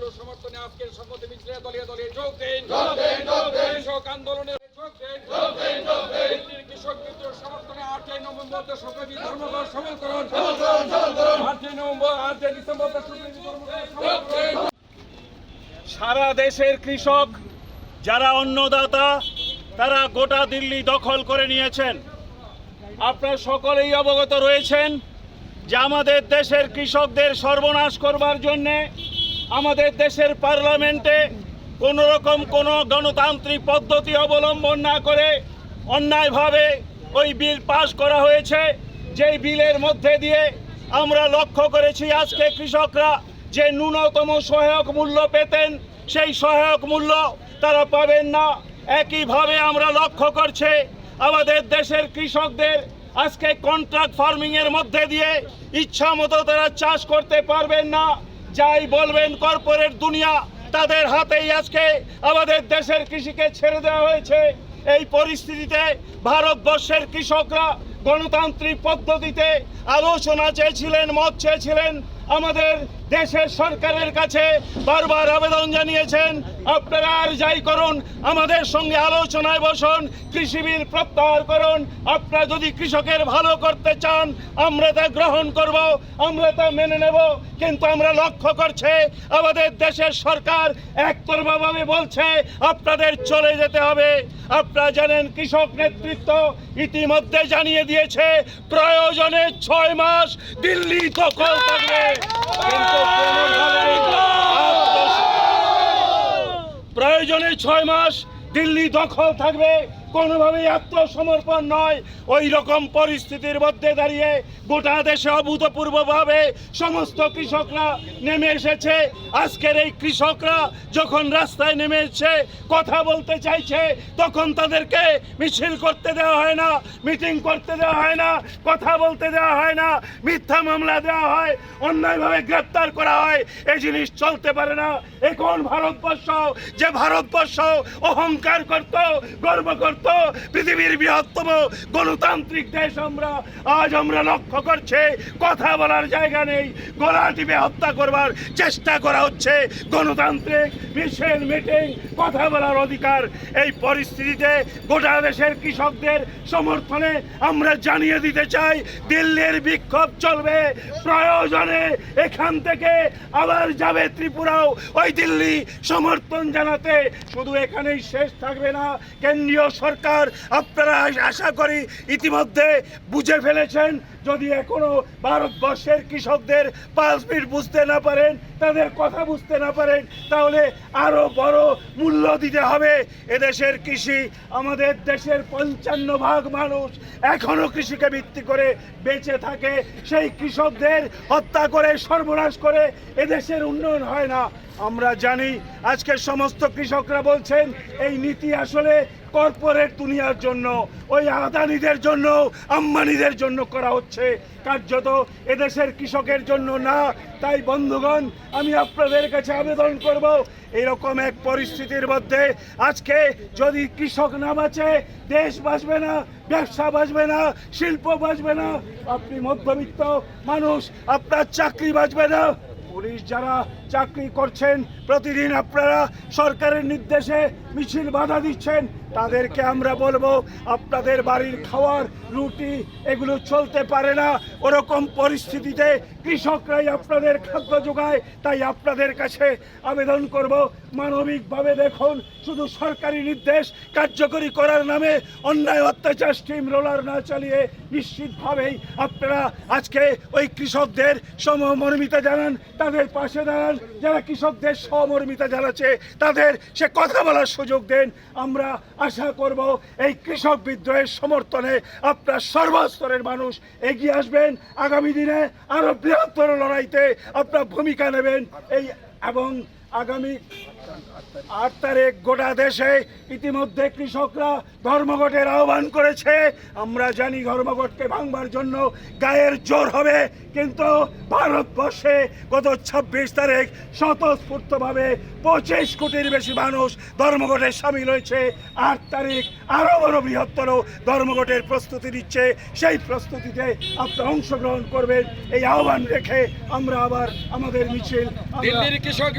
বিদ্রোহ সমর্থনে আজকের সংহতি মিছিলে দলীয় দলীয় যোগ দিন। কৃষক আন্দোলনে যোগ দিন। দিল্লির কৃষক বিদ্রোহ সমর্থনে 8 নভেম্বর দেশব্যাপী ধর্মঘট সফল করুন। 8 ডিসেম্বর দেশব্যাপী ধর্মঘট সফল করুন। সারা দেশের কৃষক যারা অন্নদাতা তারা গোটা দিল্লি দখল করে নিয়েছেন। আপনারা সকলেই অবগত রয়েছেন যে আমাদের দেশের কৃষকদের সর্বনাশ করবার জন্যে আমাদের দেশের পার্লামেন্টে কোনো রকম কোনো গণতান্ত্রিক পদ্ধতি অবলম্বন না করে অন্যায়ভাবে ওই বিল পাশ করা হয়েছে। যেই বিলের মধ্যে দিয়ে আমরা লক্ষ্য করেছি আজকে কৃষকরা যে ন্যূনতম সহায়ক মূল্য পেতেন সেই সহায়ক মূল্য তারা পাবেন না। একইভাবে আমরা লক্ষ্য করছি আমাদের দেশের কৃষকদের আজকে কন্ট্রাক্ট ফার্মিংয়ের মধ্যে দিয়ে ইচ্ছা মতো তারা চাষ করতে পারবেন না। যাই বলবেন কর্পোরেট দুনিয়া তাদের হাতেই আজকে আমাদের দেশের কৃষিকে ছেড়ে দেওয়া হয়েছে। এই পরিস্থিতিতে ভারতবর্ষের কৃষকরা গণতান্ত্রিক পদ্ধতিতে আলোচনা চেয়েছিলেন, মত চেয়েছিলেন। আমাদের দেশের সরকারের কাছে বারবার আবেদন জানিয়েছেন আপনারা আর যাই করুন আমাদের সঙ্গে আলোচনায় বসুন, কৃষি বিল প্রত্যাহার করুন। আপনারা যদি কৃষকের ভালো করতে চান আমরা তা গ্রহণ করব, আমরা তা মেনে নেব। কিন্তু আমরা লক্ষ্য করছি আমাদের দেশের সরকার একতরফাভাবে বলছে আপনাদের চলে যেতে হবে। আপনারা জানেন কৃষক নেতৃত্ব ইতিমধ্যে জানিয়ে দিয়েছে প্রয়োজনে 6 মাস দিল্লি দখল থাকবে। প্রয়োজনে 6 মাস দিল্লি দখল থাকবে, কোনোভাবেই আত্মসমর্পণ নয়। ওই রকম পরিস্থিতির মধ্যে দাঁড়িয়ে গোটা দেশে অভূতপূর্বভাবে সমস্ত কৃষকরা নেমে এসেছে। আজকের এই কৃষকরা যখন রাস্তায় নেমে এসেছে কথা বলতে চাইছে তখন তাদেরকে মিছিল করতে দেওয়া হয় না, মিটিং করতে দেওয়া হয় না, কথা বলতে দেওয়া হয় না, মিথ্যা মামলা দেওয়া হয়, অন্যায়ভাবে গ্রেপ্তার করা হয়। এই জিনিস চলতে পারে না। এখন ভারতবর্ষ যে ভারতবর্ষ অহংকার করত, গর্ব করত, পৃথিবীর বৃহত্তম গণতান্ত্রিক দেশ আমরা, আজ আমরা লক্ষ্য করছি কথা বলার জায়গা নেই, গলা টিপে হত্যা করবার চেষ্টা করা হচ্ছে। গণতান্ত্রিক মিছিল মিটিং কথা বলার অধিকার। এই পরিস্থিতিতে গোটা দেশের কৃষকদের সমর্থনে আমরা জানিয়ে দিতে চাই দিল্লির বিক্ষোভ চলবে। প্রয়োজনে এখান থেকে আবার যাবে ত্রিপুরাও ওই দিল্লি সমর্থন জানাতে। শুধু এখানেই শেষ থাকবে না। কেন্দ্রীয় সরকার আপনারা আশা করি ইতিমধ্যে বুঝে ফেলেছেন। যদি এখনো ভারতবর্ষের কৃষকদের পালস বিট বুঝতে না পারেন, তাদের কথা বুঝতে না পারেন, তাহলে আরো বড় মূল্য দিতে হবে। এদেশের কৃষি, আমাদের দেশের 55% মানুষ এখনো কৃষিকে ভিত্তি করে বেঁচে থাকে। সেই কৃষকদের হত্যা করে সর্বনাশ করে এদেশের উন্নয়ন হয় না। আমরা জানি আজকে সমস্ত কৃষকরা বলছেন এই নীতি আসলে কর্পোরেট দুনিয়ার জন্য, ওই আদানিদের জন্য, আম্বানিদের জন্য করা হচ্ছে, কার্যত এদেশের কৃষকের জন্য না। তাই বন্ধুগণ, আমি আপনাদের কাছে আবেদন করব এরকম এক পরিস্থিতির মধ্যে আজকে যদি কৃষক না বাঁচে দেশ বাঁচবে না, ব্যবসা বাঁচবে না, শিল্প বাঁচবে না। আপনি মধ্যবিত্ত মানুষ, আপনার চাকরি বাঁচবে না। পুলিশ যারা চাকরি করছেন প্রতিদিন আপনারা সরকারের নির্দেশে মিছিল বাধা দিচ্ছেন, তাদেরকে আমরা বলবো আপনাদের বাড়ির খাওয়ার রুটি এগুলো চলতে পারে না। ওরকম পরিস্থিতিতে কৃষকরাই আপনাদের খাদ্য যোগায়। তাই আপনাদের কাছে আবেদন করব মানবিকভাবে দেখুন, শুধু সরকারি নির্দেশ কার্যকরী করার নামে অন্যায় অত্যাচার স্টিম রোলার না চালিয়ে নিশ্চিতভাবেই আপনারা আজকে ওই কৃষকদের সমমর্মিতা জানান, তাদের পাশে দাঁড়ান। যারা কৃষকদের সমমর্মিতা জানাচ্ছে তাদের সে কথা বলার সুযোগ দেন। আমরা আশা করব এই কৃষক বিদ্রোহের সমর্থনে আপনার সর্বস্তরের মানুষ এগিয়ে আসবেন। আগামী দিনে আরো বৃহত্তর লড়াইতে আপনার ভূমিকা নেবেন। এবং আগামী 8 তারিখ গোটা দেশে ইতিমধ্যে কৃষকরা ধর্মঘটের আহ্বান করেছে। আমরা জানি ধর্মঘটকে ভাঙবার জন্য গায়ের জোর হবে, কিন্তু ভারতবর্ষে গত 26 তারিখ স্বতঃস্ফূর্তভাবে 25 কোটির বেশি মানুষ ধর্মঘটে সামিল হয়েছে। 8 তারিখ আরো বড় বৃহত্তর ধর্মঘটের প্রস্তুতি নিচ্ছে। সেই প্রস্তুতিতে আপনারা অংশগ্রহণ করবেন এই আহ্বান রেখে আমরা আবার আমাদের মিছিল দিল্লির কৃষক